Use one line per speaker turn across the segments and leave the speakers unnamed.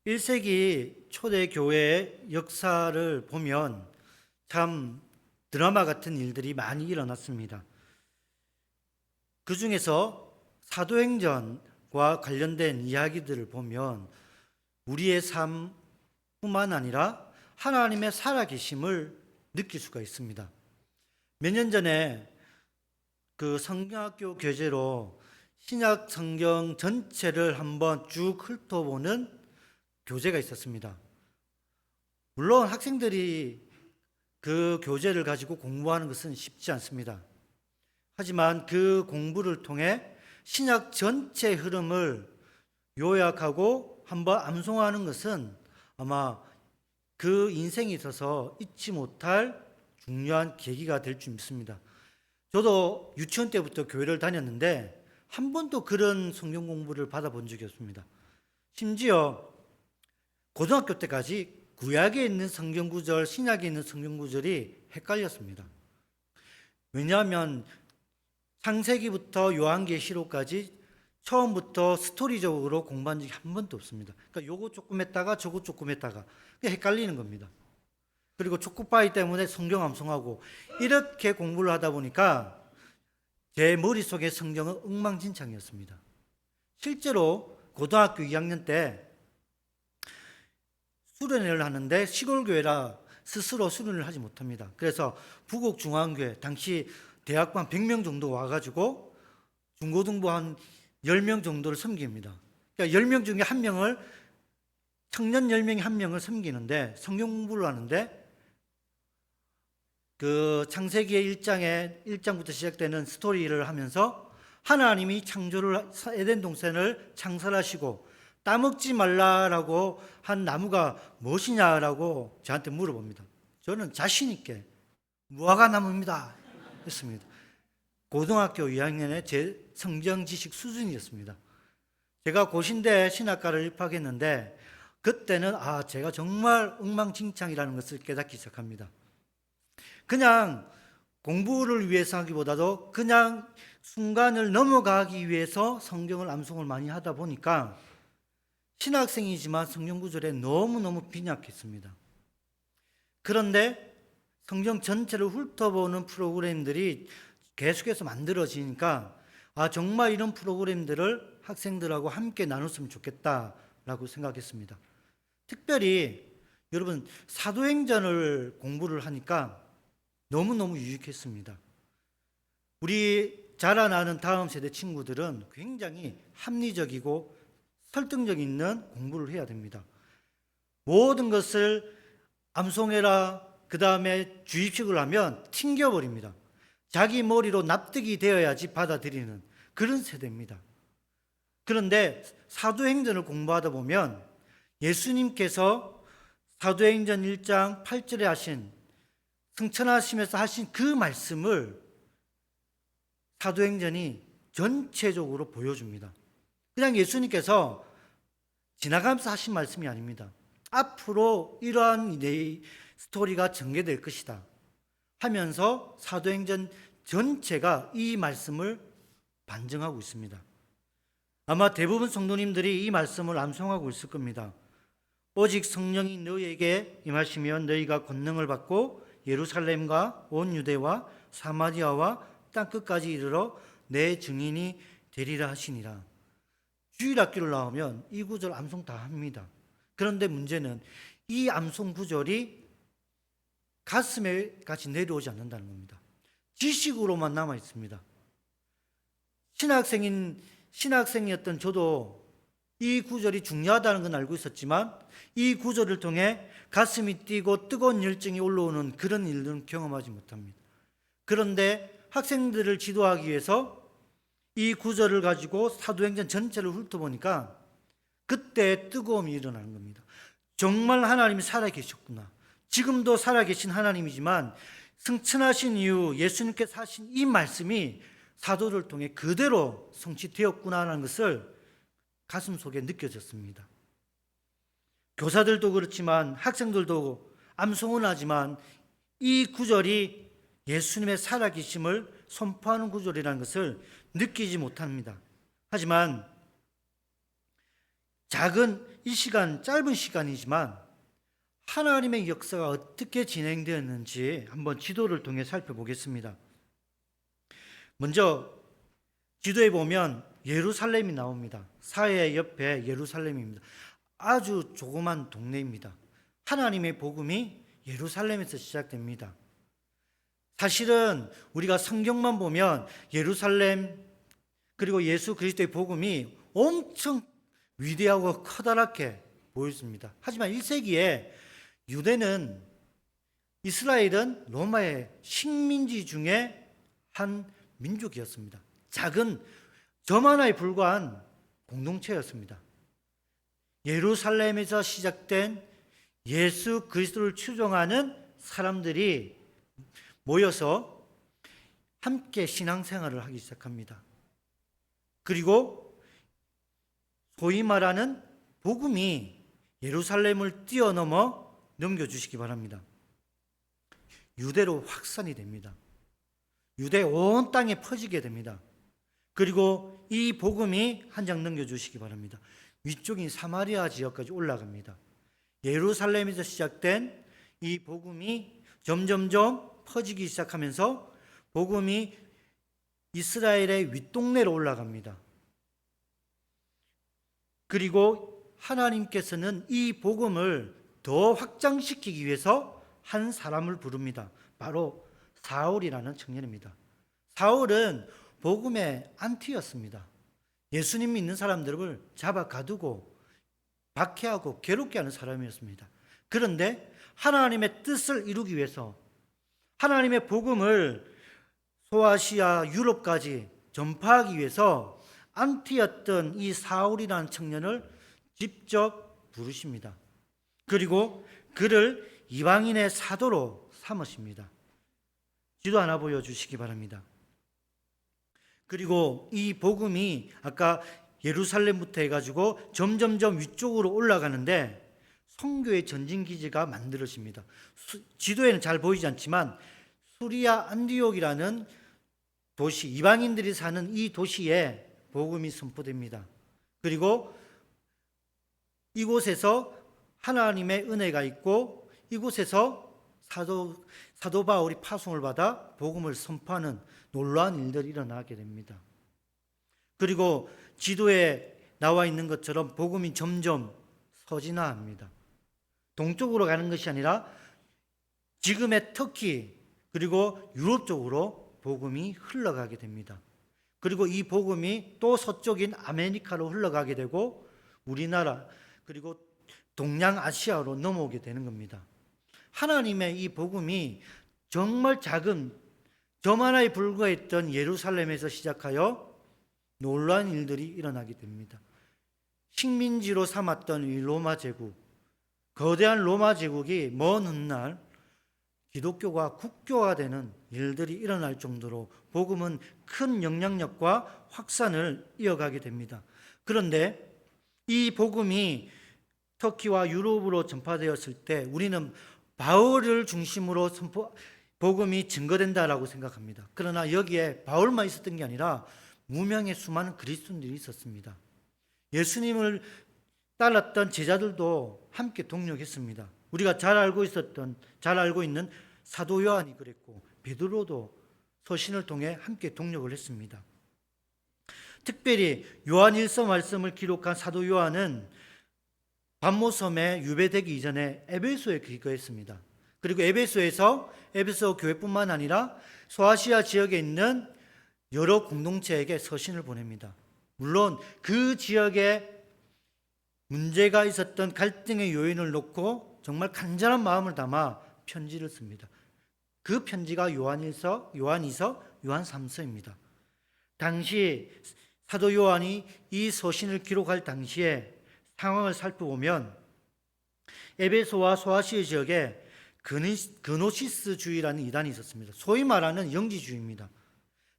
1세기 초대 교회의 역사를 보면 참 드라마 같은 일들이 많이 일어났습니다. 그 중에서 사도행전과 관련된 이야기들을 보면 우리의 삶뿐만 아니라 하나님의 살아계심을 느낄 수가 있습니다. 몇 년 전에 그 성경학교 교재로 신약 성경 전체를 한번 쭉 훑어보는 교재가 있었습니다. 물론 학생들이 그 교재를 가지고 공부하는 것은 쉽지 않습니다. 하지만 그 공부를 통해 신약 전체 흐름을 요약하고 한번 암송하는 것은 아마 그 인생에 있어서 잊지 못할 중요한 계기가 될 줄 믿습니다. 저도 유치원 때부터 교회를 다녔는데 한 번도 그런 성경 공부를 받아본 적이 없습니다. 심지어 고등학교 때까지 구약에 있는 성경 구절, 신약에 있는 성경 구절이 헷갈렸습니다. 왜냐하면 창세기부터 요한계시록까지 처음부터 스토리적으로 공부한 적이 한 번도 없습니다. 그러니까 요거 조금 했다가 저거 조금 했다가 헷갈리는 겁니다. 그리고 초코파이 때문에 성경 암송하고 이렇게 공부를 하다 보니까 제 머릿속에 성경은 엉망진창이었습니다. 실제로 고등학교 2학년 때 수련회를 하는데 시골 교회라 스스로 수련을 하지 못합니다. 그래서 부곡중앙교회 당시 대학부 한 100명 정도 와가지고 중고등부 한 10명 정도를 섬깁니다. 그러니까 10명 중에 한 명을 청년 10명이 한 명을 섬기는데 성경 공부를 하는데 그 창세기의 1장부터 시작되는 스토리를 하면서 하나님이 창조를 에덴 동산을 창설하시고 따먹지 말라라고 한 나무가 무엇이냐라고 저한테 물어봅니다. 저는 자신 있게 무화과 나무입니다 했습니다. 고등학교 2학년의 제 성경 지식 수준이었습니다. 제가 고신대 신학과를 입학했는데 그때는 제가 정말 엉망진창이라는 것을 깨닫기 시작합니다. 그냥 공부를 위해서 하기보다도 그냥 순간을 넘어가기 위해서 성경을 암송을 많이 하다 보니까 신학생이지만 성경 구절에 너무너무 빈약했습니다. 그런데 성경 전체를 훑어보는 프로그램들이 계속해서 만들어지니까 정말 이런 프로그램들을 학생들하고 함께 나눴으면 좋겠다라고 생각했습니다. 특별히 여러분 사도행전을 공부를 하니까 너무너무 유익했습니다. 우리 자라나는 다음 세대 친구들은 굉장히 합리적이고 설득력 있는 공부를 해야 됩니다. 모든 것을 암송해라, 그 다음에 주입식을 하면 튕겨버립니다. 자기 머리로 납득이 되어야지 받아들이는 그런 세대입니다. 그런데 사도행전을 공부하다 보면 예수님께서 사도행전 1장 8절에 하신 승천하시면서 하신 그 말씀을 사도행전이 전체적으로 보여줍니다. 그냥 예수님께서 지나가면서 하신 말씀이 아닙니다. 앞으로 이러한 스토리가 전개될 것이다 하면서 사도행전 전체가 이 말씀을 반증하고 있습니다. 아마 대부분 성도님들이 이 말씀을 암송하고 있을 겁니다. 오직 성령이 너희에게 임하시면 너희가 권능을 받고 예루살렘과 온 유대와 사마리아와 땅끝까지 이르러 내 증인이 되리라 하시니라. 주일학교를 나오면 이 구절 암송 다 합니다. 그런데 문제는 이 암송 구절이 가슴에 같이 내려오지 않는다는 겁니다. 지식으로만 남아 있습니다. 신학생이었던 저도 이 구절이 중요하다는 건 알고 있었지만 이 구절을 통해 가슴이 뛰고 뜨거운 열정이 올라오는 그런 일들은 경험하지 못합니다. 그런데 학생들을 지도하기 위해서 이 구절을 가지고 사도행전 전체를 훑어보니까 그때 뜨거움이 일어나는 겁니다. 정말 하나님이 살아계셨구나. 지금도 살아계신 하나님이지만 승천하신 이후 예수님께서 하신 이 말씀이 사도를 통해 그대로 성취되었구나라는 것을 가슴속에 느껴졌습니다. 교사들도 그렇지만 학생들도 암송은 하지만 이 구절이 예수님의 살아계심을 선포하는 구절이라는 것을 느끼지 못합니다. 하지만 이 시간, 짧은 시간이지만 하나님의 역사가 어떻게 진행되었는지 한번 지도를 통해 살펴보겠습니다. 먼저 지도에 보면 예루살렘이 나옵니다. 사해 옆에 예루살렘입니다. 아주 조그만 동네입니다. 하나님의 복음이 예루살렘에서 시작됩니다. 사실은 우리가 성경만 보면 예루살렘 그리고 예수 그리스도의 복음이 엄청 위대하고 커다랗게 보였습니다. 하지만 1세기에 유대는, 이스라엘은 로마의 식민지 중에 한 민족이었습니다. 작은 점 하나에 불과한 공동체였습니다. 예루살렘에서 시작된 예수 그리스도를 추종하는 사람들이 모여서 함께 신앙생활을 하기 시작합니다. 그리고 소위 말하는 복음이 예루살렘을 뛰어넘어 넘겨주시기 바랍니다. 유대로 확산이 됩니다. 유대 온 땅에 퍼지게 됩니다. 그리고 이 복음이 한 장 넘겨주시기 바랍니다. 위쪽인 사마리아 지역까지 올라갑니다. 예루살렘에서 시작된 이 복음이 점점점 퍼지기 시작하면서 복음이 이스라엘의 윗동네로 올라갑니다. 그리고 하나님께서는 이 복음을 더 확장시키기 위해서 한 사람을 부릅니다. 바로 사울이라는 청년입니다. 사울은 복음의 안티였습니다. 예수님 믿는 사람들을 잡아 가두고 박해하고 괴롭게 하는 사람이었습니다. 그런데 하나님의 뜻을 이루기 위해서, 하나님의 복음을 소아시아 유럽까지 전파하기 위해서 안티였던 이 사울이라는 청년을 직접 부르십니다. 그리고 그를 이방인의 사도로 삼으십니다. 지도 하나 보여주시기 바랍니다. 그리고 이 복음이 아까 예루살렘부터 해가지고 점점점 위쪽으로 올라가는데 선교의 전진기지가 만들어집니다. 지도에는 잘 보이지 않지만 수리아 안디옥이라는 도시, 이방인들이 사는 이 도시에 복음이 선포됩니다. 그리고 이곳에서 하나님의 은혜가 있고 이곳에서 사도 바울이 파송을 받아 복음을 선포하는 놀라운 일들이 일어나게 됩니다. 그리고 지도에 나와 있는 것처럼 복음이 점점 서진화합니다. 동쪽으로 가는 것이 아니라 지금의 터키 그리고 유럽 쪽으로 복음이 흘러가게 됩니다. 그리고 이 복음이 또 서쪽인 아메리카로 흘러가게 되고 우리나라 그리고 동양아시아로 넘어오게 되는 겁니다. 하나님의 이 복음이 정말 작은 점 하나에 불과했던 예루살렘에서 시작하여 놀라운 일들이 일어나게 됩니다. 식민지로 삼았던 이 로마 제국, 거대한 로마 제국이 먼 훗날 기독교가 국교화되는 일들이 일어날 정도로 복음은 큰 영향력과 확산을 이어가게 됩니다. 그런데 이 복음이 터키와 유럽으로 전파되었을 때 우리는 바울을 중심으로 복음이 증거된다라고 생각합니다. 그러나 여기에 바울만 있었던 게 아니라 무명의 수많은 그리스도인들이 있었습니다. 예수님을 따랐던 제자들도 함께 동력했습니다. 우리가 잘 알고 있는 사도 요한이 그랬고 베드로도 서신을 통해 함께 동력을 했습니다. 특별히 요한일서 말씀을 기록한 사도 요한은 반모섬에 유배되기 이전에 에베소에 기거했습니다. 그리고 에베소 교회뿐만 아니라 소아시아 지역에 있는 여러 공동체에게 서신을 보냅니다. 물론 그 지역에 문제가 있었던 갈등의 요인을 놓고 정말 간절한 마음을 담아 편지를 씁니다. 그 편지가 요한이서, 요한 3서입니다. 당시 사도 요한이 이 서신을 기록할 당시에 상황을 살펴보면 에베소와 소아시아 지역에 그노시스주의라는 이단이 있었습니다. 소위 말하는 영지주의입니다.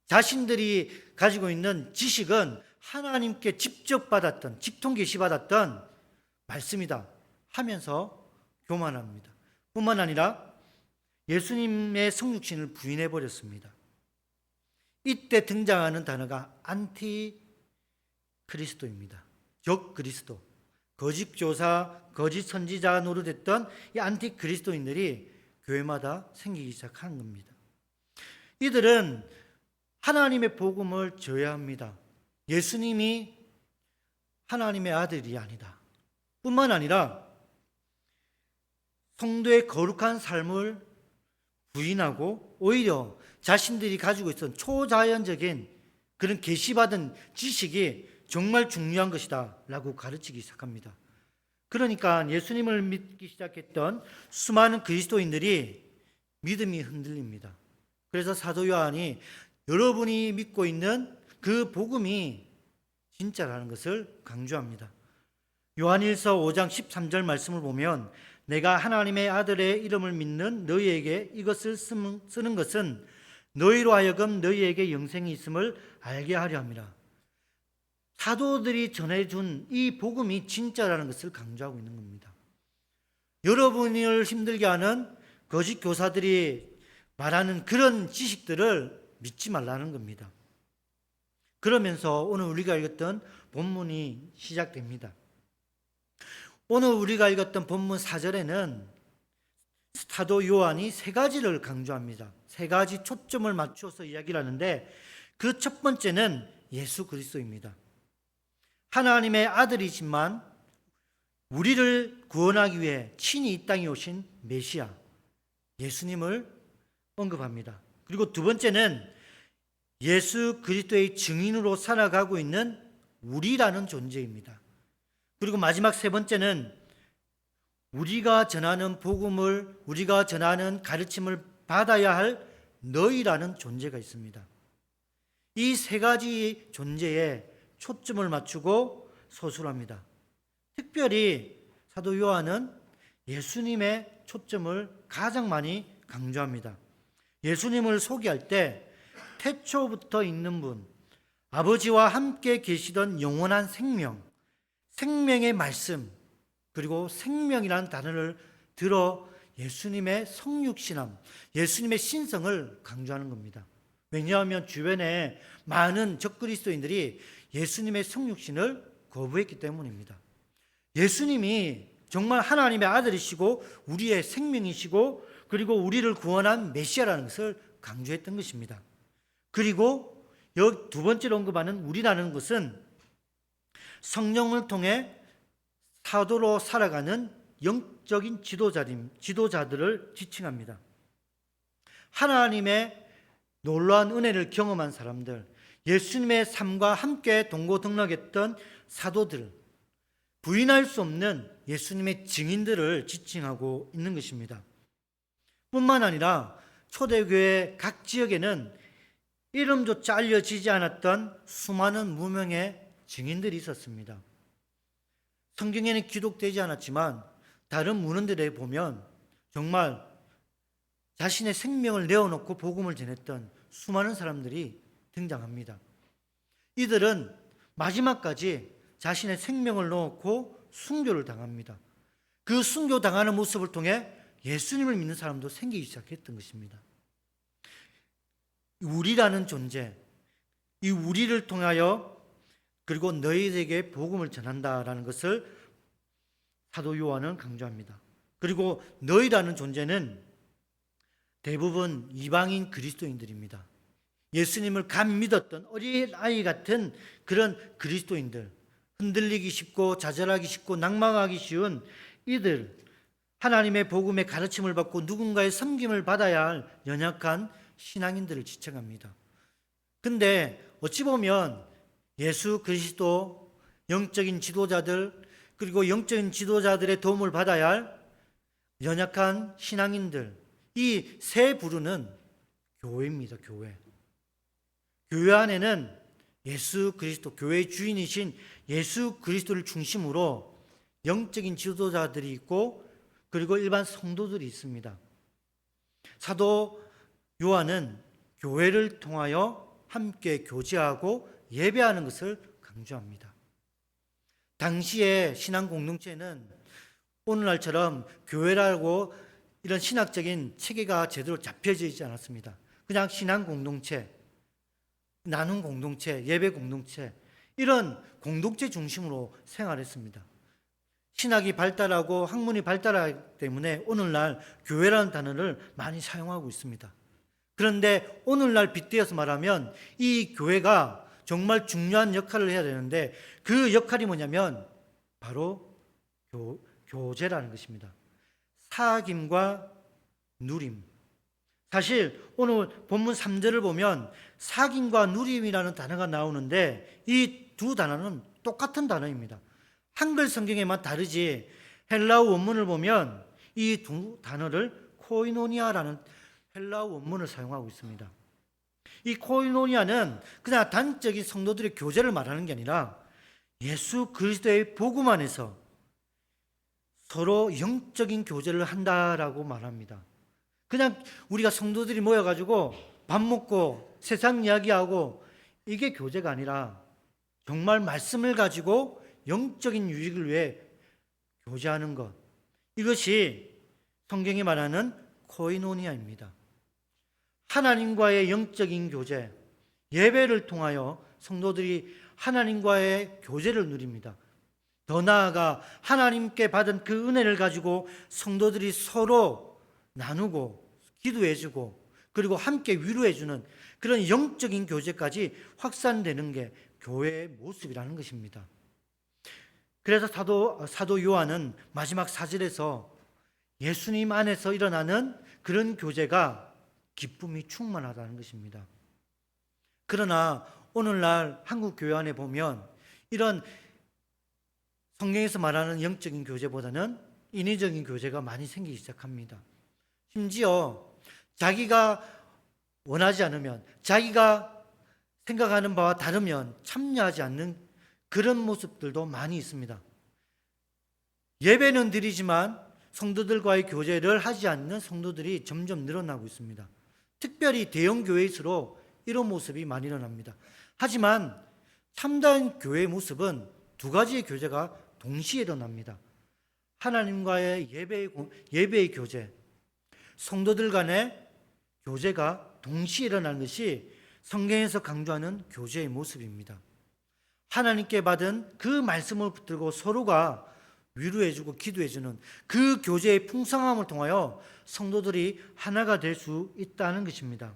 자신들이 가지고 있는 지식은 하나님께 직접 받았던, 직통 계시받았던 말씀이다 하면서 교만합니다. 뿐만 아니라 예수님의 성육신을 부인해 버렸습니다. 이때 등장하는 단어가 안티 그리스도입니다. 적 그리스도. 거짓 교사, 거짓 선지자 노릇했던 이 안티 그리스도인들이 교회마다 생기기 시작한 겁니다. 이들은 하나님의 복음을 저해합니다. 예수님이 하나님의 아들이 아니다. 뿐만 아니라 성도의 거룩한 삶을 부인하고 오히려 자신들이 가지고 있던 초자연적인 그런 계시받은 지식이 정말 중요한 것이다 라고 가르치기 시작합니다. 그러니까 예수님을 믿기 시작했던 수많은 그리스도인들이 믿음이 흔들립니다. 그래서 사도 요한이 여러분이 믿고 있는 그 복음이 진짜라는 것을 강조합니다. 요한일서 5장 13절 말씀을 보면 내가 하나님의 아들의 이름을 믿는 너희에게 이것을 쓰는 것은 너희로 하여금 너희에게 영생이 있음을 알게 하려 함이라. 사도들이 전해준 이 복음이 진짜라는 것을 강조하고 있는 겁니다. 여러분을 힘들게 하는 거짓 교사들이 말하는 그런 지식들을 믿지 말라는 겁니다. 그러면서 오늘 우리가 읽었던 본문이 시작됩니다. 오늘 우리가 읽었던 본문 4절에는 사도 요한이 세 가지를 강조합니다. 세 가지 초점을 맞춰서 이야기를 하는데 그 첫 번째는 예수 그리스도입니다. 하나님의 아들이지만 우리를 구원하기 위해 친히 이 땅에 오신 메시아 예수님을 언급합니다. 그리고 두 번째는 예수 그리스도의 증인으로 살아가고 있는 우리라는 존재입니다. 그리고 마지막 세 번째는 우리가 전하는 복음을, 우리가 전하는 가르침을 받아야 할 너희라는 존재가 있습니다. 이 세 가지 존재에 초점을 맞추고 서술합니다. 특별히 사도 요한은 예수님의 초점을 가장 많이 강조합니다. 예수님을 소개할 때 태초부터 있는 분, 아버지와 함께 계시던 영원한 생명, 생명의 말씀, 그리고 생명이라는 단어를 들어 예수님의 성육신함, 예수님의 신성을 강조하는 겁니다. 왜냐하면 주변에 많은 적그리스도인들이 예수님의 성육신을 거부했기 때문입니다. 예수님이 정말 하나님의 아들이시고 우리의 생명이시고 그리고 우리를 구원한 메시아라는 것을 강조했던 것입니다. 그리고 여기 두 번째로 언급하는 우리라는 것은 성령을 통해 사도로 살아가는 영적인 지도자들을 지칭합니다. 하나님의 놀라운 은혜를 경험한 사람들, 예수님의 삶과 함께 동고동락했던 사도들, 부인할 수 없는 예수님의 증인들을 지칭하고 있는 것입니다. 뿐만 아니라 초대교회 각 지역에는 이름조차 알려지지 않았던 수많은 무명의 증인들이 있었습니다. 성경에는 기록되지 않았지만 다른 문헌들에 보면 정말 자신의 생명을 내어놓고 복음을 전했던 수많은 사람들이 등장합니다. 이들은 마지막까지 자신의 생명을 놓고 순교를 당합니다. 그 순교당하는 모습을 통해 예수님을 믿는 사람도 생기기 시작했던 것입니다. 우리라는 존재, 이 우리를 통하여 그리고 너희에게 복음을 전한다라는 것을 사도 요한은 강조합니다. 그리고 너희라는 존재는 대부분 이방인 그리스도인들입니다. 예수님을 간 믿었던 어린아이 같은 그런 그리스도인들, 흔들리기 쉽고 좌절하기 쉽고 낭망하기 쉬운 이들, 하나님의 복음의 가르침을 받고 누군가의 섬김을 받아야 할 연약한 신앙인들을 지칭합니다. 근데 어찌 보면 예수 그리스도, 영적인 지도자들, 그리고 영적인 지도자들의 도움을 받아야 할 연약한 신앙인들, 이 세 부류는 교회입니다. 교회. 교회 안에는 예수 그리스도, 교회의 주인이신 예수 그리스도를 중심으로 영적인 지도자들이 있고 그리고 일반 성도들이 있습니다. 사도 요한은 교회를 통하여 함께 교제하고 예배하는 것을 강조합니다. 당시의 신앙 공동체는 오늘날처럼 교회라고 이런 신학적인 체계가 제대로 잡혀져 있지 않았습니다. 그냥 신앙 공동체, 나눔 공동체, 예배 공동체, 이런 공동체 중심으로 생활했습니다. 신학이 발달하고 학문이 발달하기 때문에 오늘날 교회라는 단어를 많이 사용하고 있습니다. 그런데 오늘날 빗대어서 말하면 이 교회가 정말 중요한 역할을 해야 되는데 그 역할이 뭐냐면 바로 교제라는 것입니다. 사귐과 누림. 사실 오늘 본문 3절을 보면 사귐과 누림이라는 단어가 나오는데 이 두 단어는 똑같은 단어입니다. 한글 성경에만 다르지 헬라어 원문을 보면 이 두 단어를 코이노니아라는 헬라어 원문을 사용하고 있습니다. 이 코이노니아는 그냥 단적인 성도들의 교제를 말하는 게 아니라 예수 그리스도의 복음 안에서 서로 영적인 교제를 한다라고 말합니다. 그냥 우리가 성도들이 모여가지고 밥 먹고 세상 이야기하고 이게 교제가 아니라 정말 말씀을 가지고 영적인 유익을 위해 교제하는 것, 이것이 성경이 말하는 코이노니아입니다. 하나님과의 영적인 교제, 예배를 통하여 성도들이 하나님과의 교제를 누립니다. 더 나아가 하나님께 받은 그 은혜를 가지고 성도들이 서로 나누고 기도해주고 그리고 함께 위로해주는 그런 영적인 교제까지 확산되는 게 교회의 모습이라는 것입니다. 그래서 사도 요한은 마지막 4절에서 예수님 안에서 일어나는 그런 교제가 기쁨이 충만하다는 것입니다. 그러나 오늘날 한국 교회 안에 보면 이런 성경에서 말하는 영적인 교제보다는 인위적인 교제가 많이 생기기 시작합니다. 심지어 자기가 원하지 않으면, 자기가 생각하는 바와 다르면 참여하지 않는 그런 모습들도 많이 있습니다. 예배는 드리지만 성도들과의 교제를 하지 않는 성도들이 점점 늘어나고 있습니다. 특별히 대형 교회일수록 이런 모습이 많이 일어납니다. 하지만 참다운 교회의 모습은 두 가지의 교제가 동시에 일어납니다. 하나님과의 예배의 교제, 성도들 간의 교제가 동시에 일어나는 것이 성경에서 강조하는 교제의 모습입니다. 하나님께 받은 그 말씀을 붙들고 서로가 위로해주고 기도해주는 그 교제의 풍성함을 통하여 성도들이 하나가 될 수 있다는 것입니다.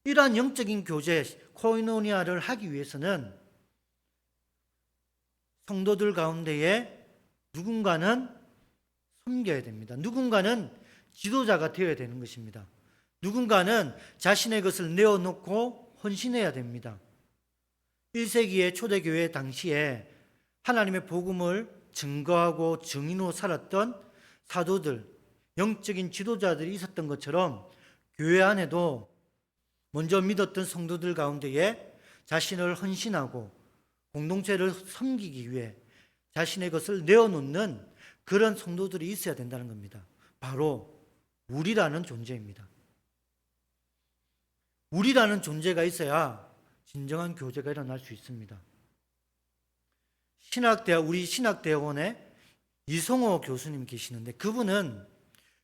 이러한 영적인 교제, 코이노니아를 하기 위해서는 성도들 가운데에 누군가는 섬겨야 됩니다. 누군가는 지도자가 되어야 되는 것입니다. 누군가는 자신의 것을 내어놓고 헌신해야 됩니다. 1세기의 초대교회 당시에 하나님의 복음을 증거하고 증인으로 살았던 사도들, 영적인 지도자들이 있었던 것처럼 교회 안에도 먼저 믿었던 성도들 가운데에 자신을 헌신하고 공동체를 섬기기 위해 자신의 것을 내어놓는 그런 성도들이 있어야 된다는 겁니다. 바로 우리라는 존재입니다. 우리라는 존재가 있어야 진정한 교제가 일어날 수 있습니다. 우리 신학대학원에 이성호 교수님 계시는데 그분은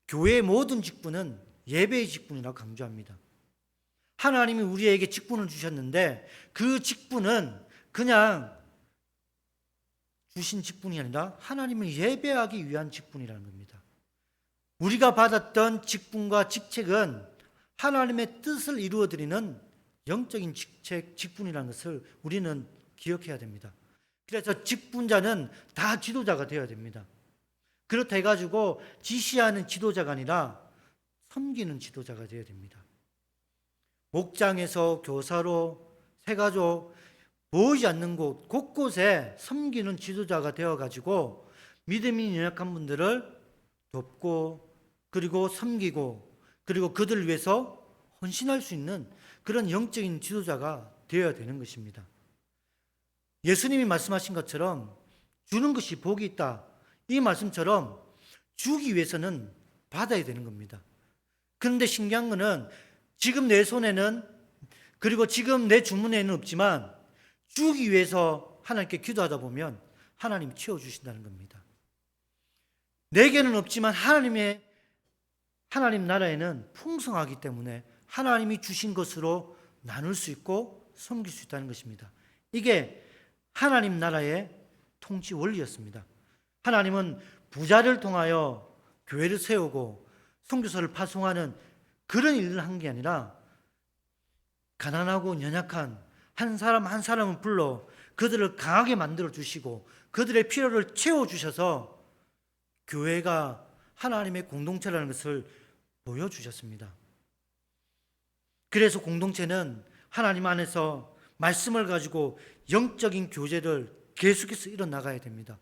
교회의 모든 직분은 예배의 직분이라고 강조합니다. 하나님이 우리에게 직분을 주셨는데 그 직분은 그냥 주신 직분이 아니라 하나님을 예배하기 위한 직분이라는 겁니다. 우리가 받았던 직분과 직책은 하나님의 뜻을 이루어드리는 영적인 직분이라는 것을 우리는 기억해야 됩니다. 그래서 직분자는 다 지도자가 되어야 됩니다. 그렇다 해가지고 지시하는 지도자가 아니라 섬기는 지도자가 되어야 됩니다. 목장에서 교사로, 새가족, 보이지 않는 곳 곳곳에 섬기는 지도자가 되어가지고 믿음이 연약한 분들을 돕고 그리고 섬기고 그리고 그들을 위해서 헌신할 수 있는 그런 영적인 지도자가 되어야 되는 것입니다. 예수님이 말씀하신 것처럼 주는 것이 복이 있다. 이 말씀처럼 주기 위해서는 받아야 되는 겁니다. 그런데 신기한 것은 지금 내 손에는 그리고 지금 내 주머니에는 없지만 주기 위해서 하나님께 기도하다 보면 하나님 채워주신다는 겁니다. 내게는 없지만 하나님 나라에는 풍성하기 때문에 하나님이 주신 것으로 나눌 수 있고 섬길 수 있다는 것입니다. 이게 하나님 나라의 통치 원리였습니다. 하나님은 부자를 통하여 교회를 세우고 선교사를 파송하는 그런 일을 한 게 아니라 가난하고 연약한 한 사람 한 사람을 불러 그들을 강하게 만들어 주시고 그들의 필요를 채워 주셔서 교회가 하나님의 공동체라는 것을 보여주셨습니다. 그래서 공동체는 하나님 안에서 말씀을 가지고 영적인 교제를 계속해서 이뤄나가야 됩니다.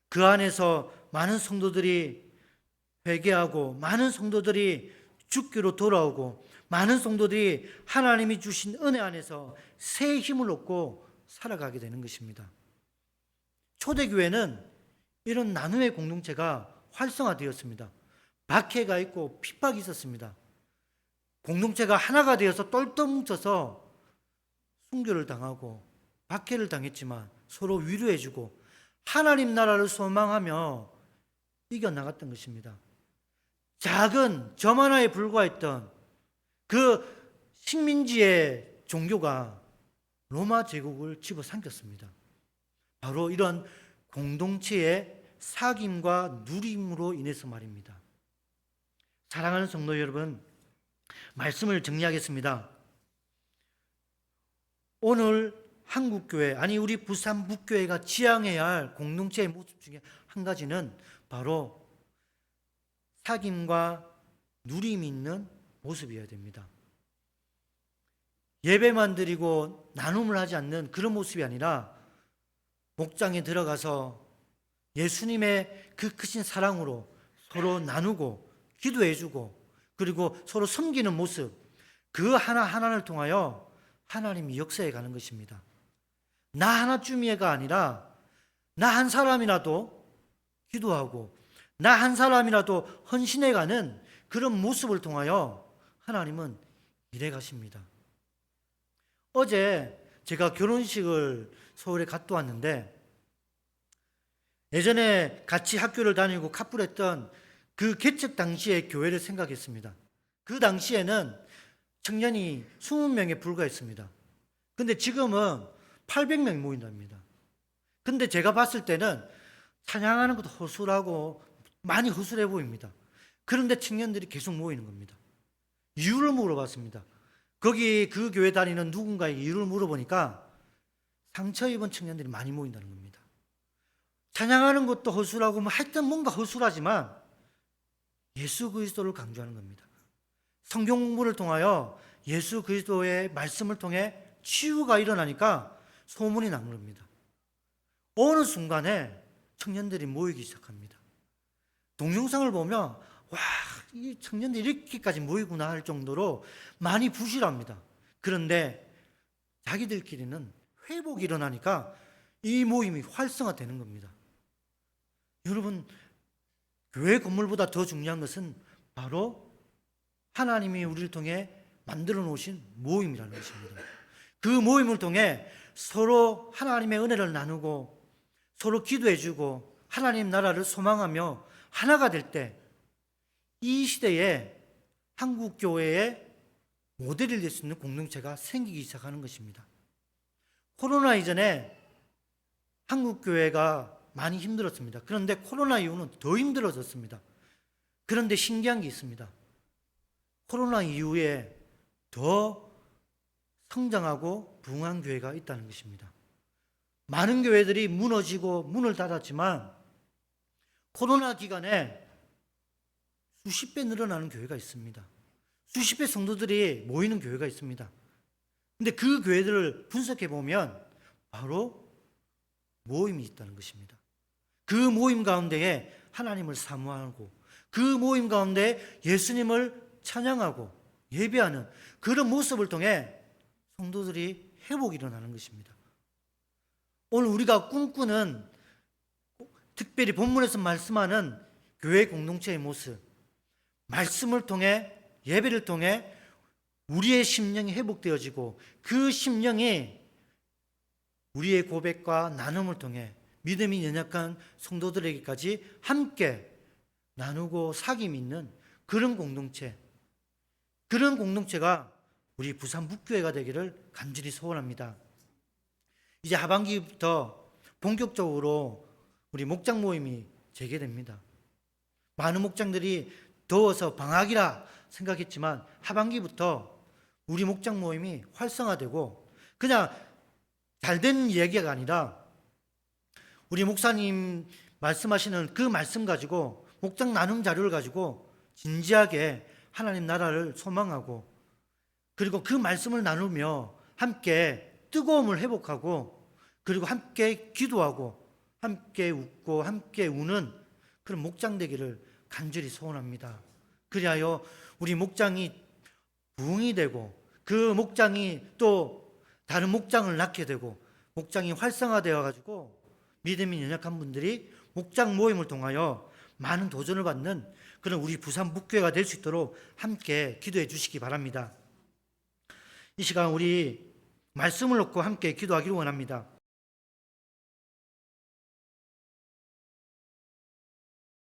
그 안에서 많은 성도들이 회개하고 많은 성도들이 주께로 돌아오고 많은 성도들이 하나님이 주신 은혜 안에서 새 힘을 얻고 살아가게 되는 것입니다. 초대교회는 이런 나눔의 공동체가 활성화되었습니다. 박해가 있고 핍박이 있었습니다. 공동체가 하나가 되어서 똘똘 뭉쳐서 순교를 당하고 박해를 당했지만 서로 위로해주고 하나님 나라를 소망하며 이겨나갔던 것입니다. 작은 점 하나에 불과했던 그 식민지의 종교가 로마 제국을 집어삼켰습니다. 바로 이런 공동체의 사귐과 누림으로 인해서 말입니다. 사랑하는 성도 여러분, 말씀을 정리하겠습니다. 오늘 한국교회, 아니 우리 부산 북교회가 지향해야 할 공동체의 모습 중에 한 가지는 바로 사귐과 누림이 있는 모습이어야 됩니다. 예배만 드리고 나눔을 하지 않는 그런 모습이 아니라 목장에 들어가서 예수님의 그 크신 사랑으로 서로 나누고 기도해주고 그리고 서로 섬기는 모습, 그 하나하나를 통하여 하나님이 역사해 가는 것입니다. 나 하나쯤이가 아니라 나 한 사람이라도 기도하고 나 한 사람이라도 헌신해 가는 그런 모습을 통하여 하나님은 일해 가십니다. 어제 제가 결혼식을 서울에 갔다 왔는데 예전에 같이 학교를 다니고 카풀했던 그 개척 당시의 교회를 생각했습니다. 그 당시에는 청년이 20명에 불과했습니다. 근데 지금은 800명이 모인답니다. 근데 제가 봤을 때는 찬양하는 것도 허술하고 많이 허술해 보입니다. 그런데 청년들이 계속 모이는 겁니다. 이유를 물어봤습니다. 거기 그 교회 다니는 누군가의 이유를 물어보니까 상처 입은 청년들이 많이 모인다는 겁니다. 찬양하는 것도 허술하고 하여튼 뭔가 허술하지만 예수 그리스도를 강조하는 겁니다. 성경 공부를 통하여 예수 그리스도의 말씀을 통해 치유가 일어나니까 소문이 난 겁니다. 어느 순간에 청년들이 모이기 시작합니다. 동영상을 보면 와, 이 청년들이 이렇게까지 모이구나 할 정도로 많이 부실합니다. 그런데 자기들끼리는 회복이 일어나니까 이 모임이 활성화되는 겁니다. 여러분, 교회 건물보다 더 중요한 것은 바로 하나님이 우리를 통해 만들어 놓으신 모임이라는 것입니다. 그 모임을 통해 서로 하나님의 은혜를 나누고 서로 기도해주고 하나님 나라를 소망하며 하나가 될 때 이 시대에 한국 교회의 모델이 될 수 있는 공동체가 생기기 시작하는 것입니다. 코로나 이전에 한국 교회가 많이 힘들었습니다. 그런데 코로나 이후는 더 힘들어졌습니다. 그런데 신기한 게 있습니다. 코로나 이후에 더 성장하고 부흥한 교회가 있다는 것입니다. 많은 교회들이 무너지고 문을 닫았지만 코로나 기간에 수십 배 늘어나는 교회가 있습니다. 수십 배 성도들이 모이는 교회가 있습니다. 근데 그 교회들을 분석해 보면 바로 모임이 있다는 것입니다. 그 모임 가운데에 하나님을 사모하고 그 모임 가운데 예수님을 찬양하고 예배하는 그런 모습을 통해 성도들이 회복이 일어나는 것입니다. 오늘 우리가 꿈꾸는 특별히 본문에서 말씀하는 교회 공동체의 모습, 말씀을 통해 예배를 통해 우리의 심령이 회복되어지고 그 심령이 우리의 고백과 나눔을 통해 믿음이 연약한 성도들에게까지 함께 나누고 사귐이 있는 그런 공동체, 그런 공동체가 우리 부산 북교회가 되기를 간절히 소원합니다. 이제 하반기부터 본격적으로 우리 목장 모임이 재개됩니다. 많은 목장들이 더워서 방학이라 생각했지만 하반기부터 우리 목장 모임이 활성화되고 그냥 잘된 얘기가 아니라 우리 목사님 말씀하시는 그 말씀 가지고 목장 나눔 자료를 가지고 진지하게 하나님 나라를 소망하고 그리고 그 말씀을 나누며 함께 뜨거움을 회복하고 그리고 함께 기도하고 함께 웃고 함께 우는 그런 목장 되기를 간절히 소원합니다. 그리하여 우리 목장이 부흥이 되고 그 목장이 또 다른 목장을 낳게 되고 목장이 활성화되어 가지고 믿음이 연약한 분들이 목장 모임을 통하여 많은 도전을 받는 그런 우리 부산 북교회가 될 수 있도록 함께 기도해 주시기 바랍니다. 이 시간 우리 말씀을 놓고 함께 기도하기를 원합니다.